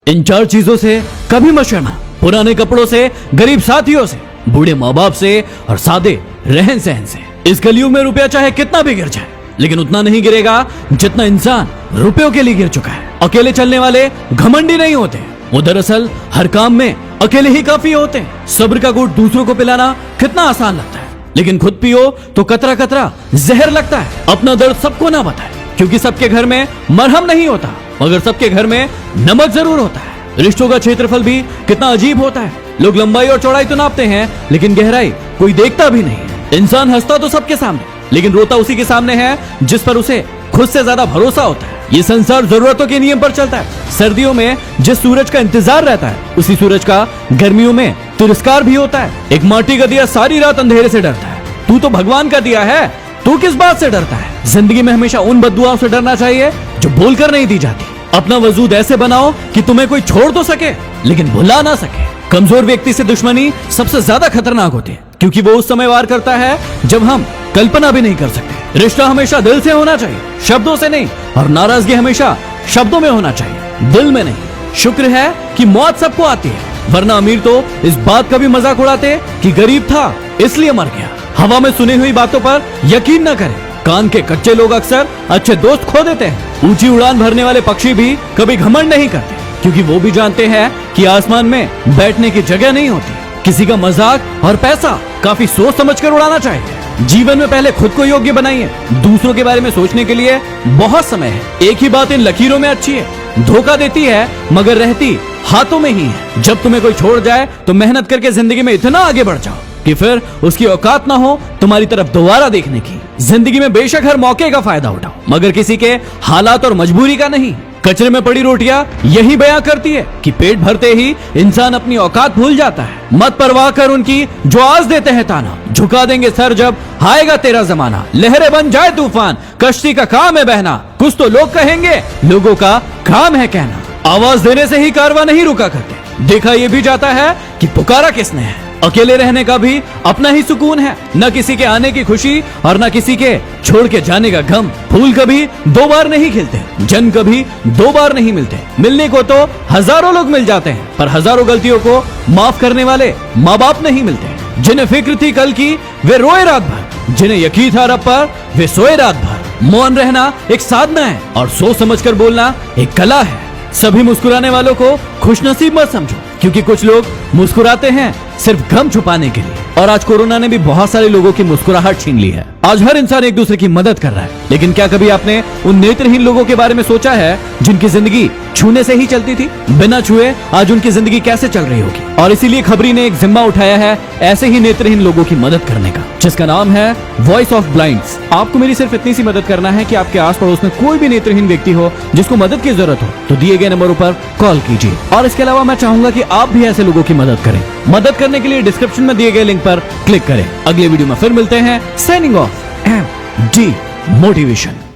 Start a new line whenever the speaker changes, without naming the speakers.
इन 4 चीजों से कभी मत शर्मा। पुराने कपड़ों से, गरीब साथियों से, बूढ़े माँ बाप से और सादे रहन सहन से। इस कलयुग में रुपया चाहे कितना भी गिर जाए, लेकिन उतना नहीं गिरेगा जितना इंसान रुपयों के लिए गिर चुका है। अकेले चलने वाले घमंडी नहीं होते, वो दरअसल हर काम में अकेले ही काफी होते हैं। सब्र का घूंट दूसरों को पिलाना कितना आसान लगता है, लेकिन खुद पियो तो कतरा कतरा जहर लगता है। अपना दर्द सबको ना बताए, क्योंकि सबके घर में मरहम नहीं होता, मगर सबके घर में नमक जरूर होता है। रिश्तों का क्षेत्रफल भी कितना अजीब होता है। लोग लंबाई और चौड़ाई तो नापते हैं, लेकिन गहराई कोई देखता भी नहीं है। इंसान हंसता तो सबके सामने, लेकिन रोता उसी के सामने है जिस पर उसे खुद से ज्यादा भरोसा होता है। ये संसार जरूरतों के नियम पर चलता है। सर्दियों में जिस सूरज का इंतजार रहता है, उसी सूरज का गर्मियों में तिरस्कार भी होता है। एक माटी का दिया सारी रात अंधेरे से डरता है, तू तो भगवान का दिया है, तू किस बात से डरता है। जिंदगी में हमेशा उन बद्दुआओं से डरना चाहिए जो बोलकर नहीं दी जाती। अपना वजूद ऐसे बनाओ कि तुम्हें कोई छोड़ तो सके, लेकिन भुला ना सके। कमजोर व्यक्ति से दुश्मनी सबसे ज्यादा खतरनाक होती है, क्योंकि वो उस समय वार करता है जब हम कल्पना भी नहीं कर सकते। रिश्ता हमेशा दिल से होना चाहिए, शब्दों से नहीं, और नाराजगी हमेशा शब्दों में होना चाहिए, दिल में नहीं। शुक्र है कि मौत सबको आती है, वरना अमीर तो इस बात का भी मजाक उड़ाते कि गरीब था इसलिए मर गया। हवा में सुनी हुई बातों पर यकीन न करें। कान के कच्चे लोग अक्सर अच्छे दोस्त खो देते हैं। ऊंची उड़ान भरने वाले पक्षी भी कभी घमंड नहीं करते, क्योंकि वो भी जानते हैं कि आसमान में बैठने की जगह नहीं होती। किसी का मजाक और पैसा काफी सोच समझकर उड़ाना चाहिए। जीवन में पहले खुद को योग्य बनाइए, दूसरों के बारे में सोचने के लिए बहुत समय है। एक ही बात इन लकीरों में अच्छी है, धोखा देती है मगर रहती हाथों में ही है। जब तुम्हें कोई छोड़ जाए तो मेहनत करके जिंदगी में इतना आगे बढ़ जाओ कि फिर उसकी औकात ना हो तुम्हारी तरफ दोबारा देखने की। जिंदगी में बेशक हर मौके का फायदा उठाओ, मगर किसी के हालात और मजबूरी का नहीं। कचरे में पड़ी रोटियां यही बयां करती है कि पेट भरते ही इंसान अपनी औकात भूल जाता है। मत परवाह कर उनकी जो आज देते हैं ताना, झुका देंगे सर जब आएगा तेरा जमाना। लहरें बन जाए तूफान, कश्ती का काम है बहना। कुछ तो लोग कहेंगे, लोगों का काम है कहना। आवाज देने से ही कारवां नहीं रुका करते, देखा यह भी जाता है कि पुकारा किसने है। अकेले रहने का भी अपना ही सुकून है, न किसी के आने की खुशी और न किसी के छोड़ के जाने का गम। फूल कभी 2 बार नहीं खिलते, जन कभी 2 बार नहीं मिलते। मिलने को तो हजारों लोग मिल जाते हैं, पर हजारों गलतियों को माफ करने वाले माँ बाप नहीं मिलते। जिन्हें फिक्र थी कल की वे रोए रात भर, जिन्हें यकीन था रब पर वे सोए रात भर। मौन रहना एक साधना है और सोच समझकर बोलना एक कला है। सभी मुस्कुराने वालों को खुशनसीब मत समझो, क्योंकि कुछ लोग मुस्कुराते हैं सिर्फ गम छुपाने के लिए। और आज कोरोना ने भी बहुत सारे लोगों की मुस्कुराहट छीन ली है। आज हर इंसान एक दूसरे की मदद कर रहा है, लेकिन क्या कभी आपने उन नेत्रहीन लोगों के बारे में सोचा है जिनकी जिंदगी छूने से ही चलती थी? बिना छुए आज उनकी जिंदगी कैसे चल रही होगी? और इसीलिए खबरी ने एक जिम्मा उठाया है ऐसे ही नेत्रहीन लोगों की मदद करने का, जिसका नाम है वॉइस ऑफ ब्लाइंड्स। आपको मेरी सिर्फ इतनी सी मदद करना है कि आपके आस पड़ोस में कोई भी नेत्रहीन व्यक्ति हो जिसको मदद की जरूरत हो, तो दिए गए नंबरों पर कॉल कीजिए। और इसके अलावा मैं चाहूंगा कि आप भी ऐसे लोगों की मदद करें। मदद करने के लिए डिस्क्रिप्शन में दिए गए लिंक पर क्लिक करें। अगले वीडियो में फिर मिलते हैं। Signing off, MD motivation.